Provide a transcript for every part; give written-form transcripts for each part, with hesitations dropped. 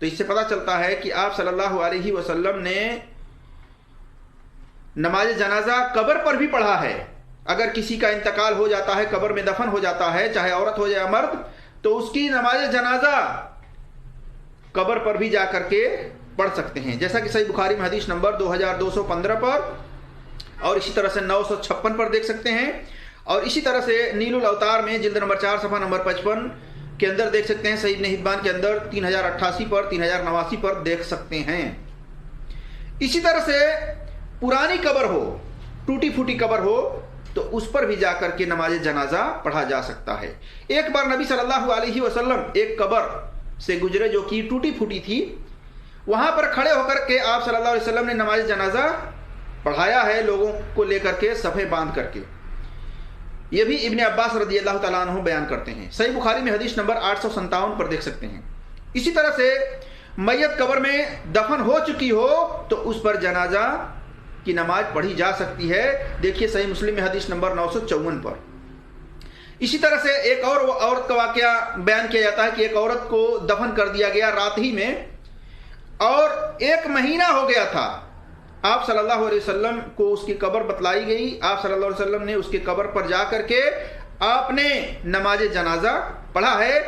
تو اس سے پتہ چلتا ہے کہ آپ صلی اللہ علیہ وسلم نے نماز جنازہ قبر پر بھی پڑھا ہے. اگر کسی کا انتقال ہو جاتا ہے، قبر میں دفن ہو جاتا ہے، چاہے عورت ہو یا مرد، تو اس کی نماز جنازہ قبر پر بھی جا کر کے پڑھ سکتے ہیں، جیسا کہ صحیح بخاری میں حدیث نمبر 2215 پر اور اسی طرح سے 956 پر دیکھ سکتے ہیں، اور اسی طرح سے نیل الاوتار میں جلد نمبر 4 صفحہ نمبر 55 کے اندر دیکھ سکتے ہیں، صحیح ابن حبان کے اندر 3088 پر 3089 پر دیکھ سکتے ہیں. اسی طرح سے پرانی قبر ہو، ٹوٹی پھوٹی قبر ہو، تو اس پر بھی جا کر کے نماز جنازہ پڑھا جا سکتا ہے. ایک بار نبی صلی اللہ علیہ وسلم ایک قبر سے گزرے جو کہ ٹوٹی پھوٹی تھی، وہاں پر کھڑے ہو کر کے آپ صلی اللہ علیہ وسلم نے نماز جنازہ پڑھایا ہے، لوگوں کو لے کر کے صفیں باندھ کر کے. یہ بھی ابن عباس رضی اللہ تعالیٰ عنہ بیان کرتے ہیں، صحیح بخاری میں حدیث نمبر 857 پر دیکھ سکتے ہیں. اسی طرح سے میت قبر میں دفن ہو چکی ہو تو اس پر جنازہ کی نماز پڑھی جا سکتی ہے، دیکھیے صحیح مسلم میں حدیث نمبر 954 پر. اسی طرح سے ایک اور عورت کا واقعہ بیان کیا جاتا ہے کہ ایک عورت کو دفن کر دیا گیا رات ہی میں، اور 1 مہینہ ہو گیا تھا. آپ صلی اللہ علیہ وسلم کو اس کی قبر بتلائی گئی، آپ صلی اللہ علیہ وسلم نے اس کی قبر پر جا کر کے آپ نے نماز جنازہ پڑھا ہے،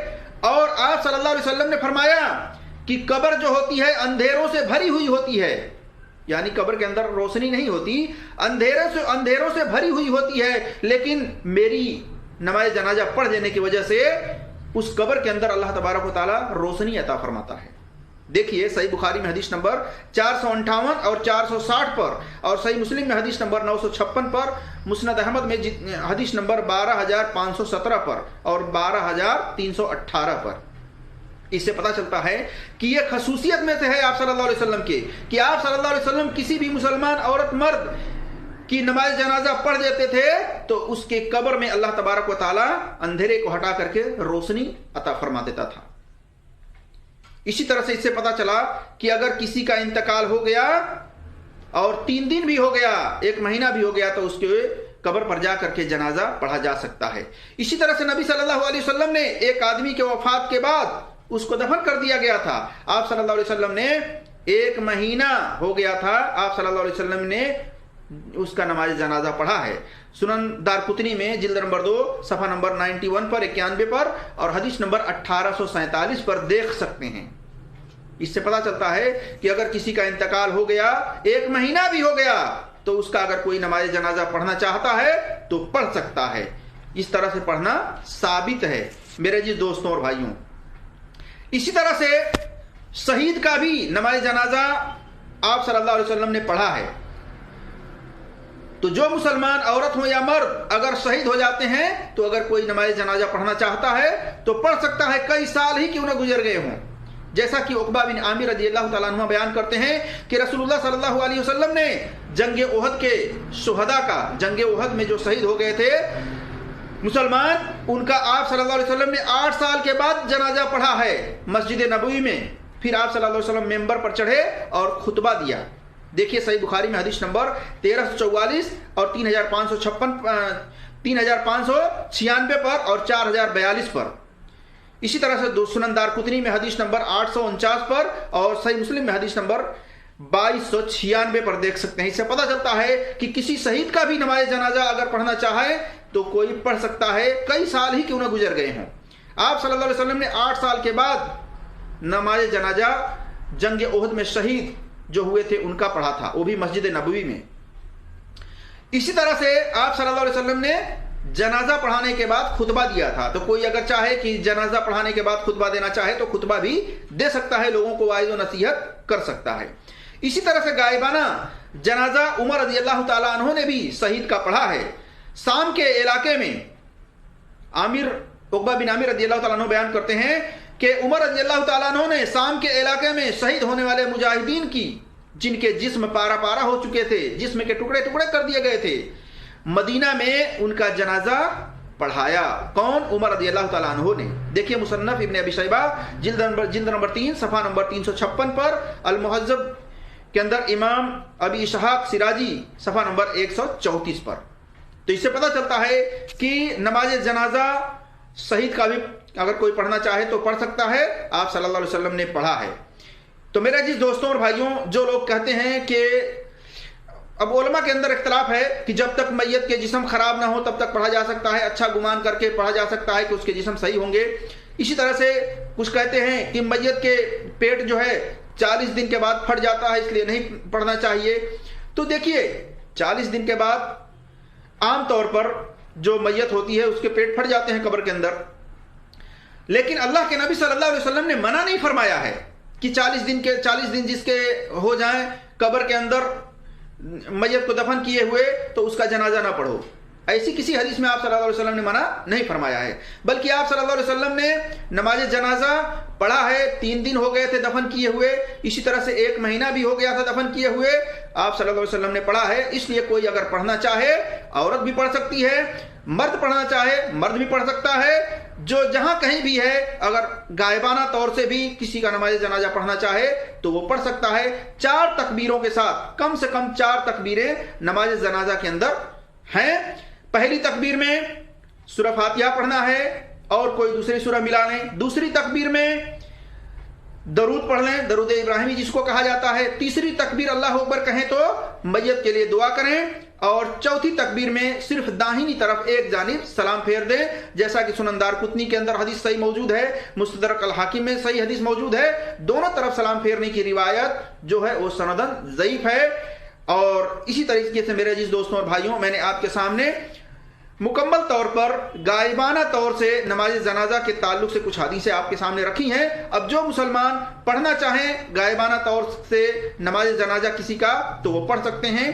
اور آپ صلی اللہ علیہ وسلم نے فرمایا کہ قبر جو ہوتی ہے اندھیروں سے بھری ہوئی ہوتی ہے، یعنی قبر کے اندر روشنی نہیں ہوتی، اندھیروں سے بھری ہوئی ہوتی ہے، لیکن میری نماز جنازہ پڑھ دینے کی وجہ سے اس قبر کے اندر اللہ تبارک و تعالی روشنی عطا فرماتا ہے. دیکھیے صحیح بخاری میں حدیث نمبر 458 اور 460 پر، اور صحیح مسلم میں حدیث نمبر 956 پر، مسند احمد میں حدیث نمبر 12517 پر اور 12318 پر. اس سے پتہ چلتا ہے کہ یہ خصوصیت میں سے ہے آپ صلی اللہ علیہ وسلم کے، کہ آپ صلی اللہ علیہ وسلم کسی بھی مسلمان عورت مرد کی نماز جنازہ پڑھ دیتے تھے تو اس کے قبر میں اللہ تبارک و تعالی اندھیرے کو ہٹا کر کے روشنی عطا فرما دیتا تھا. اسی طرح سے اس سے پتہ چلا کہ اگر کسی کا انتقال ہو گیا اور 3 دن بھی ہو گیا، 1 مہینہ بھی ہو گیا، تو اس کے قبر پر جا کر کے جنازہ پڑھا جا سکتا ہے. اسی طرح سے نبی صلی اللہ علیہ وسلم نے ایک آدمی کے وفات کے بعد اس کو دفن کر دیا گیا تھا. آپ صلی اللہ علیہ وسلم نے 1 مہینہ ہو گیا تھا، آپ صلی اللہ علیہ وسلم نے اس کا نماز جنازہ پڑھا ہے. سنن دارقطنی میں جلد نمبر 2 صفحہ نمبر 91 پر 91 پر اور حدیث نمبر 1847 پر دیکھ سکتے ہیں. اس سے پتہ چلتا ہے کہ اگر کسی کا انتقال ہو گیا، 1 مہینہ بھی ہو گیا، تو اس کا اگر کوئی نماز جنازہ پڑھنا چاہتا ہے تو پڑھ سکتا ہے. اس طرح سے پڑھنا ثابت ہے میرے جی دوستوں اور بھائیوں. اسی طرح سے شہید کا بھی نماز جنازہ آپ صلی اللہ علیہ وسلم نے پڑھا ہے. تو جو مسلمان عورت ہو یا مرد اگر شہید ہو جاتے ہیں تو اگر کوئی نماز جنازہ پڑھنا چاہتا ہے تو پڑھ سکتا ہے، کئی سال ہی کیوں نہ گزر گئے ہوں. جیسا کہ عقبہ بن عامر رضی اللہ تعالیٰ عنہ بیان کرتے ہیں کہ رسول اللہ صلی اللہ علیہ وسلم نے جنگ احد کے شہداء کا، جنگ احد میں جو شہید ہو گئے تھے مسلمان، ان کا آپ صلی اللہ علیہ وسلم نے 8 سال کے بعد جنازہ پڑھا ہے مسجد نبوی میں. پھر آپ صلی اللہ علیہ وسلم ممبر پر چڑھے اور خطبہ دیا. دیکھیے صحیح بخاری میں حدیث نمبر 1344 اور 3596 پر اور 4042 پر. اسی طرح سے سنن دارقطنی میں حدیث نمبر 849 پر اور صحیح مسلم میں حدیث نمبر 2296 پر دیکھ سکتے ہیں. اس سے پتہ چلتا ہے کہ کسی شہید کا بھی نماز جنازہ اگر پڑھنا چاہے تو کوئی پڑھ سکتا ہے، کئی سال ہی کیوں نہ گزر گئے ہوں. آپ صلی اللہ علیہ وسلم نے 8 سال کے بعد نماز جنازہ جنگ احد میں شہید جو ہوئے تھے ان کا پڑھا تھا، وہ بھی مسجد نبوی میں. اسی طرح سے آپ صلی اللہ علیہ وسلم نے جنازہ پڑھانے کے بعد خطبہ دیا تھا. تو کوئی اگر چاہے کہ جنازہ پڑھانے کے بعد خطبہ دینا چاہے تو خطبہ بھی دے سکتا ہے، لوگوں کو واعظ و نصیحت کر سکتا ہے. اسی طرح سے غائبانہ جنازہ عمر رضی اللہ تعالیٰ عنہ نے بھی شہید کا پڑھا ہے. شام کے علاقے میں عقبہ بن عامر رضی اللہ تعالیٰ عنہ بیان کرتے ہیں کہ عمر رضی اللہ تعالیٰ عنہ نے شام کے علاقے میں شہید ہونے والے مجاہدین کی، جن کے جسم پارا پارا ہو چکے تھے، جسم کے ٹکڑے ٹکڑے کر دیے گئے تھے، مدینہ میں ان کا جنازہ پڑھایا. کون؟ عمر رضی اللہ تعالیٰ عنہ نے. دیکھیے مصنف ابن ابی شیبہ جلد نمبر 3 صفحہ نمبر 356 پر، المہذب کے اندر امام ابی اسحاق سراجی صفحہ نمبر 134 پر. تو اس سے پتہ چلتا ہے کہ نماز جنازہ شہید کا بھی اگر کوئی پڑھنا چاہے تو پڑھ سکتا ہے، آپ صلی اللہ علیہ وسلم نے پڑھا ہے. تو میرے عزیز دوستوں اور بھائیوں، جو لوگ کہتے ہیں کہ اب علماء کے اندر اختلاف ہے کہ جب تک میت کے جسم خراب نہ ہو تب تک پڑھا جا سکتا ہے، اچھا گمان کر کے پڑھا جا سکتا ہے کہ اس کے جسم صحیح ہوں گے۔ اسی طرح سے کچھ کہتے ہیں کہ میت کے پیٹ جو ہے 40 دن کے بعد پھٹ جاتا ہے، اس لیے نہیں پڑھنا چاہیے۔ تو دیکھیے 40 دن کے بعد عام طور پر جو میت ہوتی ہے اس کے پیٹ پھٹ جاتے ہیں قبر کے اندر، لیکن اللہ کے نبی صلی اللہ علیہ وسلم نے منع نہیں فرمایا ہے کہ 40 دن جس کے ہو جائیں قبر کے اندر میت کو دفن کیے ہوئے تو اس کا جنازہ نہ پڑھو۔ ایسی کسی حدیث میں آپ صلی اللہ علیہ وسلم نے منع نہیں فرمایا ہے، بلکہ آپ صلی اللہ علیہ وسلم نے نماز جنازہ پڑھا ہے۔ 3 دن ہو گئے تھے دفن کیے ہوئے، اسی طرح سے 1 مہینہ بھی ہو گیا تھا دفن کیے ہوئے، آپ صلی اللہ علیہ وسلم نے پڑھا ہے۔ اس لیے کوئی اگر پڑھنا چاہے عورت بھی پڑھ سکتی ہے، مرد پڑھنا چاہے مرد بھی پڑھ سکتا ہے، جو جہاں کہیں بھی ہے اگر غائبانہ طور سے بھی کسی کا نماز جنازہ پڑھنا چاہے تو وہ پڑھ سکتا ہے 4 تکبیروں کے ساتھ۔ کم سے کم 4 تکبیریں نماز جنازہ کے اندر ہیں۔ پہلی تکبیر میں سورہ فاتحہ پڑھنا ہے اور کوئی دوسری سورہ ملا لیں، دوسری تکبیر میں درود پڑھ لیں، درود ابراہیمی جس کو کہا جاتا ہے، تیسری تکبیر اللہ اکبر کہیں تو میت کے لیے دعا کریں، اور چوتھی تکبیر میں صرف داہنی طرف ایک جانب سلام پھیر دیں، جیسا کہ سنن دارقطنی کے اندر حدیث صحیح موجود ہے، مستدرک الحاکم میں صحیح حدیث موجود ہے۔ دونوں طرف سلام پھیرنے کی روایت جو ہے وہ سندن ضعیف ہے۔ اور اسی طریقے سے میرے عزیز دوستوں اور بھائیوں، میں نے آپ کے سامنے مکمل طور پر غائبانہ طور سے نماز جنازہ کے تعلق سے کچھ حدیثیں آپ کے سامنے رکھی ہیں۔ اب جو مسلمان پڑھنا چاہیں غائبانہ طور سے نماز جنازہ کسی کا تو وہ پڑھ سکتے ہیں۔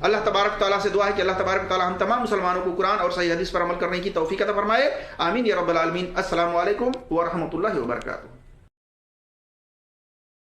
اللہ تبارک تعالیٰ سے دعا ہے کہ اللہ تبارک تعالیٰ ہم تمام مسلمانوں کو قرآن اور صحیح حدیث پر عمل کرنے کی توفیق عطا فرمائے، آمین یا رب العالمین۔ السلام علیکم ورحمۃ اللہ وبرکاتہ۔